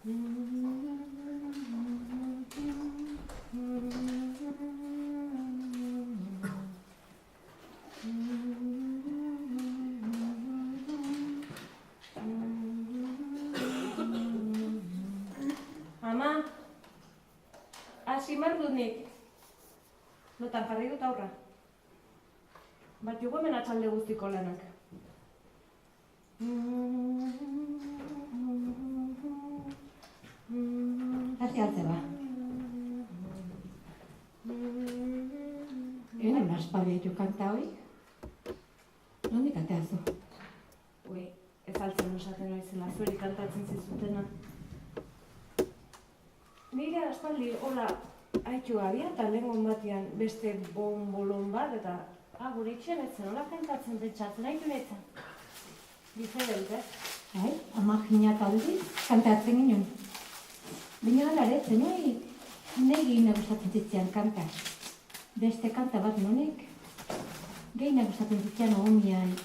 Ama, hasi mardut nik. Lotan jarri dut aurra. Bat jugu hemen atxalde guztiko lanak. Hasi altze ba. Ena naspabietu kanta hori? Nondik ateazu? Ui, ez altzen osaten naizela, zueri kantatzen zizutena. Nire aspaldi, hola, haitxu abia eta lehengon batean beste bonbolon bat eta gure itxen etzen, hola kantatzen pentsatzen, haitu netzen. Diferent, Bai, ama jinat aldiz kantatzen ginen. Baina alaretzen, nahi gustatzen zitzean kanta. Beste kanta bat nonek, gehi gustatzen zitzean omian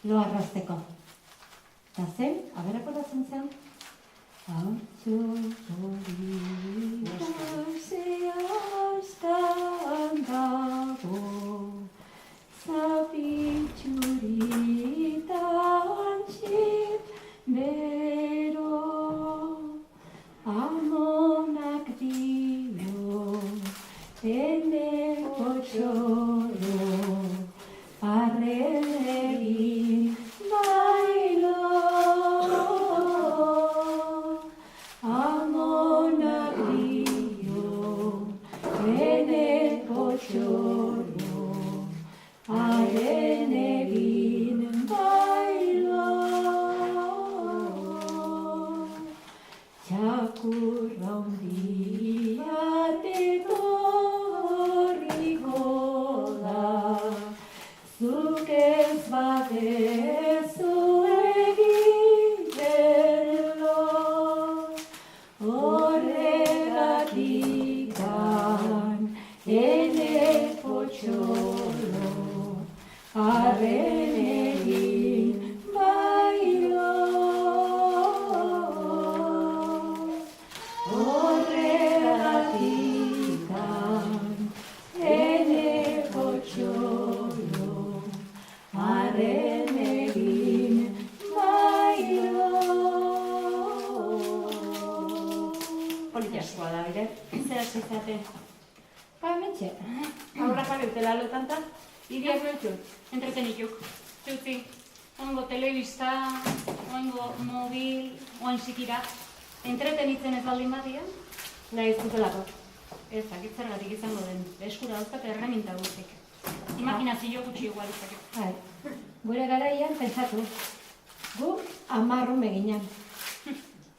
lo arrasteko. Eta zen, aberako datzen zen, Hautsu hori astean dago, zapitxuritan txip bero, amonak dio, ene potxoro, arren egin bailo. Haren egin bailo, txakurra hundia etorriko da, zuk ez badezu egiten lo, horregatikan ene potxolo, arren egin bailo, horregatikan ene potxolo, arren egin bailo. Politaskoa da, bire? Zer zizate? Ba, mentxe. Aurra jarri utela lotanta? Iriak noitxut? Entretenituk. Zutzi, oingo telebista, oingo mobil, oin zikira. Entretenitzen ez baldin badia? Nahi zutelako. Ez dakit zergatik izango den. Eskura dauzkat erreminta guztik. Imaginazio gutxi igual izakit. Bai, gure garaian pentsatu. Gu 10 ume ginen.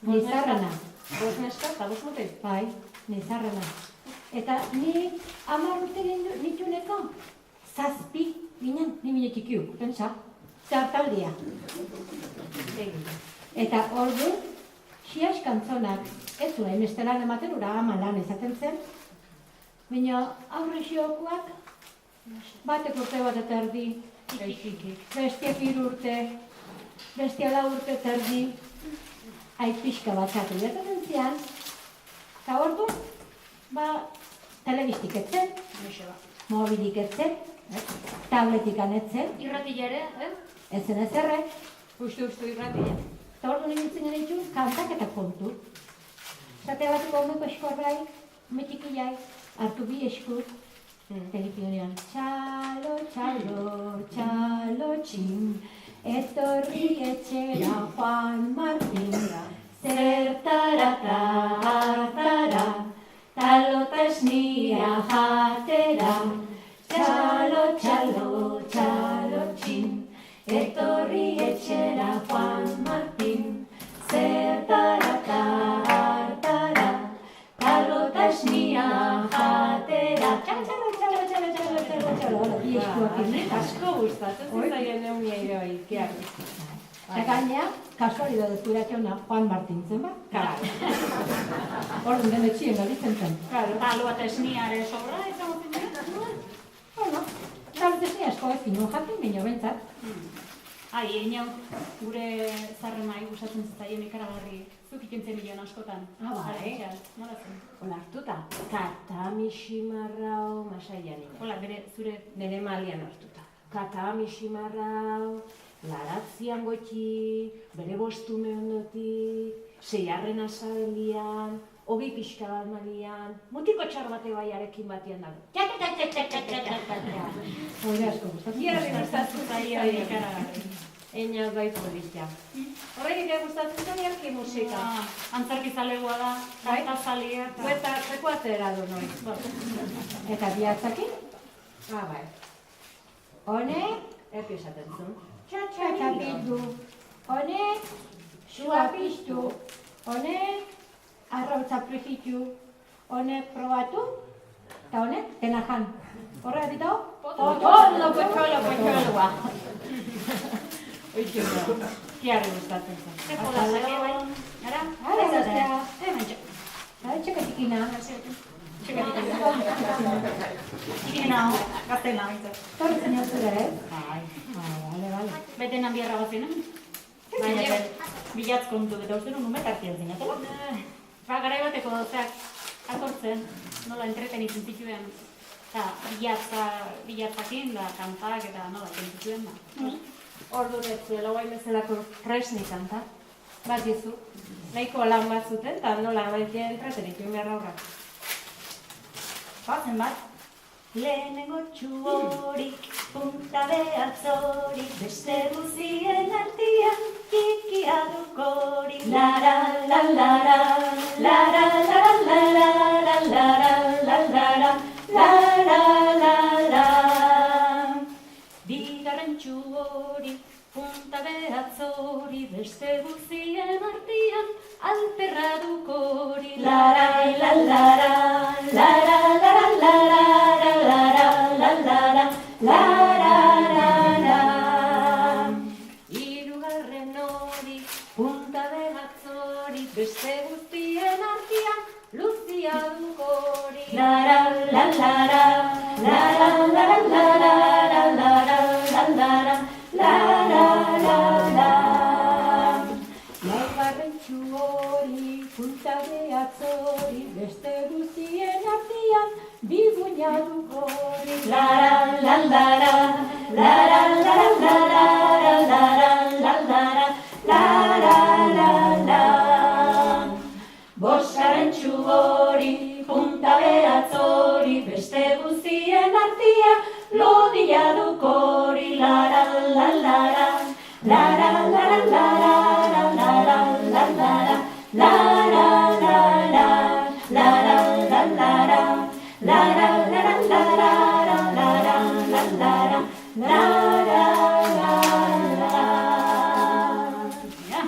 Nizarrana. Bost neska eta bost mutil? Bai, nizarrana. Eta ni 10 urte nituneko 7 ginen, ni mine txikiuk, pentsa. Zartaldia. Eta ordu, xias kantzonak, ez zuen hainbeste lan ematen, ura 10 lan izaten zen. Baina aurre xiokuak, batek urte bat eta erdi, bestiak 3 urte, bestia 4 urte eta erdi, pixka batzatu gertatzen zian, eta ordu, telebistik etzen, mobilik etzen, tabletikan etzen, Irratila ere, etzen ezerrek, Ustu irratila. eta ordu nintzen ditu kantak eta kontu. Zate batuko omeko eskorrai, metxikilai, hartu bi eskur, telikionean. Txalo, txalo, txalo txin, etorri etxera Juan Martin, zertara eta hartara, talo eta esnia jatera, txalo, txalo, txalo txin, etorri etxera Juan Martin, zertara eta hartara, talo eta esnia jatera, txalo, txalo, txalo, txalo, txalo, txalo, txalo, bi eskuak irri. Asko gustatzen zitzaien neumia ere bai, kiak. Eta gainea, kasualidad dezkuratxona Juan Martin zen ba? Claro. Orduan den etxien galitzen zen. talo eta esniare sobra, eta gotzen dira. Bueno, talo eta esnia asko ez ginen jaten, baina bentsat. Egin hau, gure zarremai gustatzen zitzaien ikaragarri. Zuk ikintzen milion askotan. Bai. Nola zen? Hola hartuta. Katami ximarrau masaian ina. Hola, zure... Nere malian hartuta. Katami ximarrau, laratzian gotxi, bere bostume ondotik, 6. azabelian, 20 pixka bat malian, mutiko txar bate baiarekin batian dago. Hore asko gustatzen. Gierri gustatzen zaia ikaragarri. Eina bai politia. Horrenik gustatzen zaia musika. Antzerkizalegoa da, kantazalia. Eta zekuatera du noi. Eta bihatzakin? Bai. Honek, Erki esaten zuen. txatxa bildu. Honek, sua piztu. Honek, arrautza frijitu. Honek probatu. Eta honek, tenajan. Horrega ditau? Potoloa. Oixe, kiarri gustatzen zen. Zeko da, zake bai. Ara? Ara, gaztea. Hemen Txekatikina. Txikina, gaztena. Torretzen jau zure, eh? Bai. Bale. Beten hanbiarra bat zinen? Baina, bilatz kontu, eta uste nun umetartien zinatela. Garai bateko zeak atortzen, nola entretenitzen zituen. Eta bilatzakin, da kantak eta nola zituen da. Ordu netzuela guain bezalako resni kanta. Bat dizu. Nahiko lan bat zuten, eta nola baitea entretenitu behar aurrak. Batzen bat. Lehenengo txuhorik, punta behatzorik, beste guzien artian, kikia dukorik. Lara, la, lara, lara, lara, lara, lara, lara, lara, lara. Bigarren txuhorik, punta behatzori, beste guzien artian, alperra dukorik. Lara, la, lara, lara, lara, lara. Hirugarren hori, punta behatzori, beste guztien artean, luzia dukori. Lara, la, lara, lara, lara, lara, lara, lara, lara, lara. Laugarren txuhori, punta behatzori, beste guztien artean, biguina dukori. Lara, la, lara, lara, lara, lara, lara, lara, lara, lara. Bosgarren txuhori, punta behatzori, beste guztien artean, lodia dukori. Lara, la, lara, lara, lara, lara, lara, lara, lara, lara, lara, lara. La la la la la la la la la la la la la. Ya.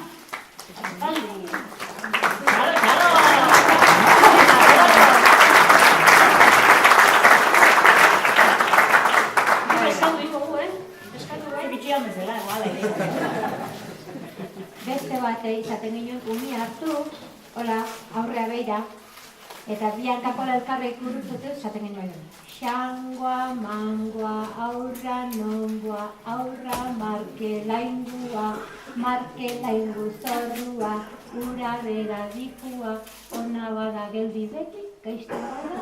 Beste bate izaten ginen umi hartu, hola, aurrea beira, eta bian kapola elkarra ikurrutzute esaten genuen. Xangoa, mangoa, aurra nongoa, aurra markelaingua, markelaingu zorrua, ura bera dikua, ona bada geldi beti, gaizta bada,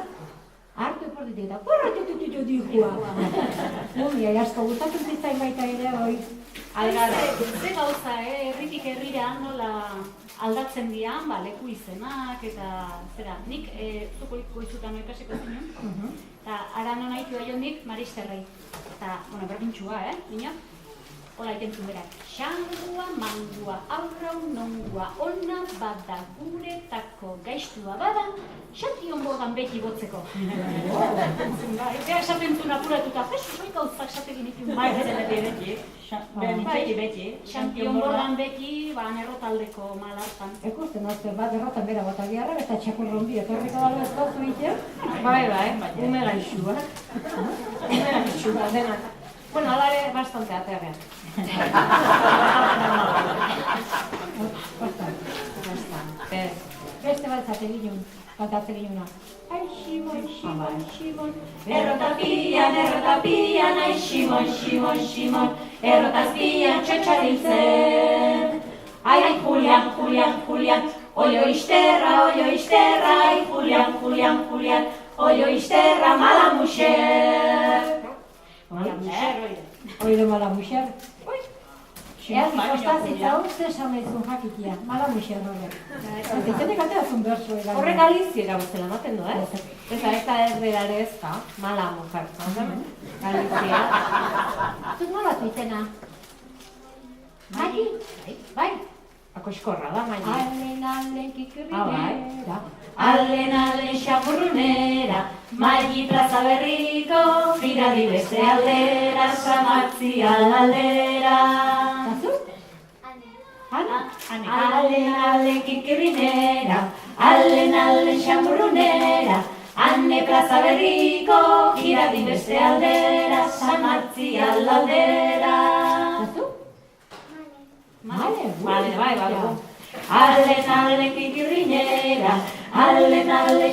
hartu eportitik eta porratitututu dikua. Mumia, asko gustatzen zitzain baita ere hoi. Ze gauza, herritik herrira nola aldatzen dian, leku izenak eta zera, nik zuko goizutan ikasiko zinen, eta ara nona iku aiondik Maristerrei. Eta, berdintxua, nina? Hola itentzun berak. Xangua, mangua, aurra nongua, ona bada guretako gaiztua bada, xati onbogan beti botzeko. Ega esaten zuen apuratuta, Jesus, hoi gauzak esategin ikun. Beti. Xanti onbogan beti, errotaldeko malartan. Ekusten azte bat errotan bera bota biharra, eta txakurrondi etorriko dago ez gauzu iten. Bai, ume gaixua. Ume gaixua, denak. Bueno, alare bastante aterrean. Beste bat zate ginen, kantatze ginena. Ai, Ximon, Ximon, Ximon, Errotapian, ai, Ximon, Ximon, Ximon, errotazpian txotxariltzen. Ai, Julian, Julian, Julian, oio isterra, ai, Julian, Julian, Julian, oio isterra, mala muxer. Mala muxer, oire mala muxer. Eaz ikostazitza hor, ze esamezun jakitia, mala muxer horrek. Zenek aterazun bersu egan. Horrek Galiziera bezala ematen du, ez da erderare ez da, mala mujer. Galizia. Zut nola zuitena? Maki? Bai? Akoskorra da, maini. Allen kikirrinera. Allen xamurrunera, Maili plaza berriko, Giradi beste aldera, Samartzi aldera. Allen kikirrinera, Allen xamurrunera, Anne plaza berriko, Giradi beste aldera, Samartzi aldera. Bai. Allen kikirrinera, Allen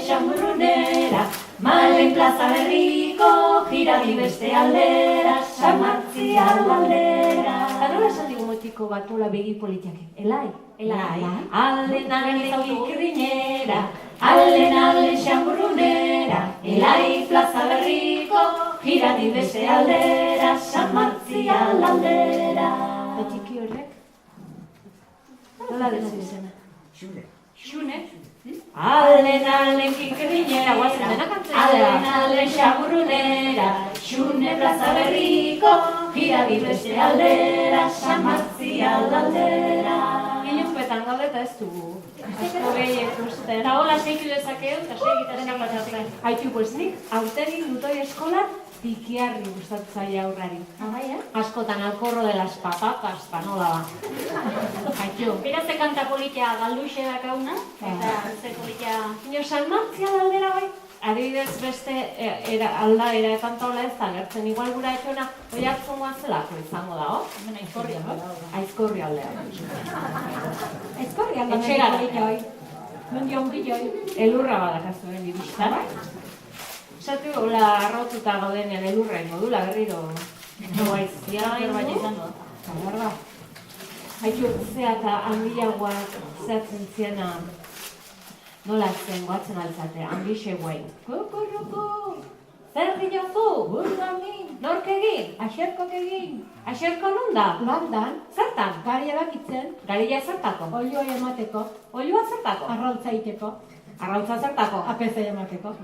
xamurrunera, Malen plaza berriko, Giradi beste aldera, Samartzi aldera. Eta nola esan digu motiko bat nola begi politiak? Elai? Allen kikirrinera, Allen xamurrunera, Elai plaza berriko, Giradi beste aldera, Samartzi aldera. Eta txiki horrek? Nola dezu izena? Xune? Allen kikirrinera, Allen xamurrunera, Xune plaza berriko, Giradi beste aldera, Samartzi aldera. Ilunpetan gaude eta ez dugu. Asko gehi ikusten. Eta hola seitu dezakeu, eta segitaren apatzatzen. Haitu, pues nik aurtegi dutoi eskola tikiarri gustatu zaila aurrari. Askotan alkorro de las patatas, pa nola ba. Haitu. Beraz ze kanta politia galduxe dakauna, eta ze politia... Nio, San Martzial aldera bai. Adibidez beste aldaera kanta hola ez da gertzen. Igual gura etxona, oi hartzun guazelako izango da, Hemen aizkorria. Aizkorri aldea. Aizkorri aldea. Etxegara. Mendi ongiloi. Elurra badakazu den irista. Esatu hola arrotuta gaudenean elurra ingo dula berriro. Goaizia Baina izango. Zabarra. Haitu, zea eta handiagoak zehatzen ziena nola zen goatzen altzate, handixe guain. Kukuruku! Zer dinozu? Burgamin! Nork egin? Axerkok egin. Axerko nun da? Landan. Zertan? Garia bakitzen. Garila zertako? Olioa emateko. Oilua zertako? Arrautza iteko. Arrautza zertako? Apeza emateko.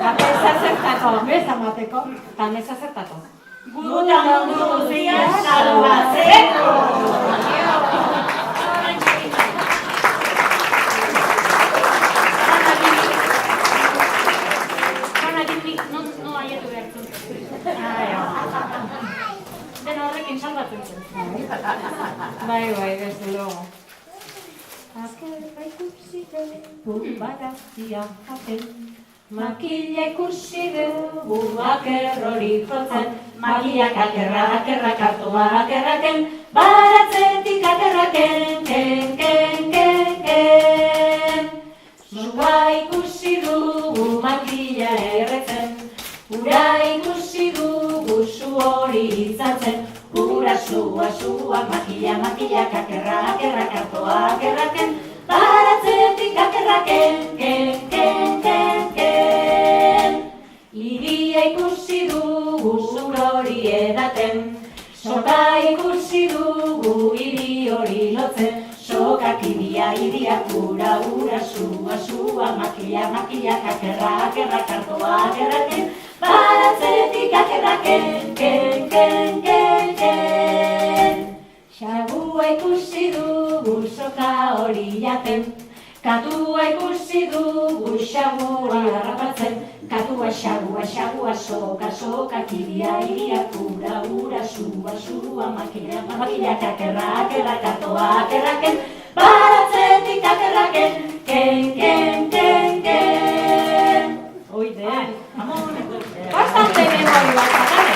Apeza zertako? Meza mateko. Eta meza zertako? Guta mundu guztia salbatzeko! No aiatu behar zuen. Dena horrekin salbatu zen. Bai, desde luego. Azkerra ikusi dugu barazia jaten. Makila ikusi dugu akerrori jotzen. Makilak akerrak hartua akerraken, baratzetik akerraken, ken. Zua ikusi dugu makila erretzen, ura ikusi dugu zu hori izatzen, ura zua, makilak akerrak hartua akerraken, baratzetik akerraken, ken. Iria ikusi dugu zur hori edaten, soka ikusi dugu hiri hori lotzen, sokak iriak ura zua, makilak akerrak hartua akerraken, baratzetik akerraken, ken. Xagua ikusi dugu soka hori jaten, katua ikusi dugu xagua harrapatzen, katua xagua, soka, iriak ura zua, makilak akerrak hartua akerraken, baratzetik akerraken, ken. Oide, bastante memori bat atare.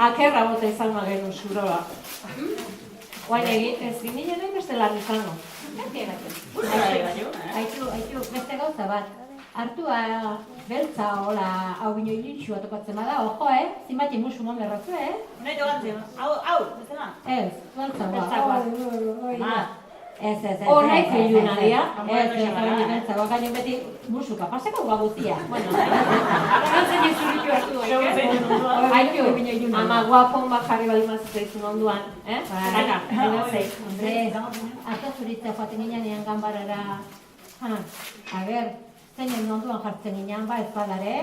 Akerra bota izan magenu zurola. Guain egin, ez ginen nahi beste lan izango. Haitu, beste gauza bat. hartua beltza hola hau bino ilintxua tokatzen bada, ojo, zinbati musu non berratzu, Nahi tokatzen, hau, bezala? Ez, beltza ba. Beltzakoa. Ma. Ez. Horrek iluna dira. Ez, beltza ba, gainen beti musuka, pasako guztia. Bueno, zein ez zuritu hartu Aitu, bino iluna. Ama guapon bat jarri bali mazitzaizun onduan, Zaka, Ata zuritzea joaten ginean ganbarara. A ber, zeinen onduan jartzen ginean, ba ez badare.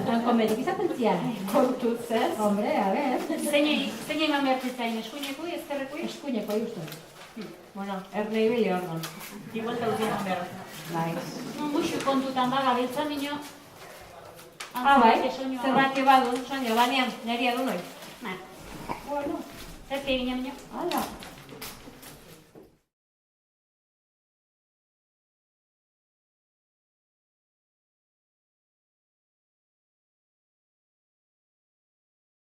Hanko medik izaten zian. Kontuz, ez? Hombre, a ber. Zein eman behar zitzain, eskuinekui, ezkerrekui? Eskuineko justu. Bueno, erne ibili orduan. Igual dauzien eman behar. Bai. Muxu kontutan da gabiltza nino. Bai, zerbait badu, soño, banean, niri edu noi. Bueno, ez egin nino. Hala.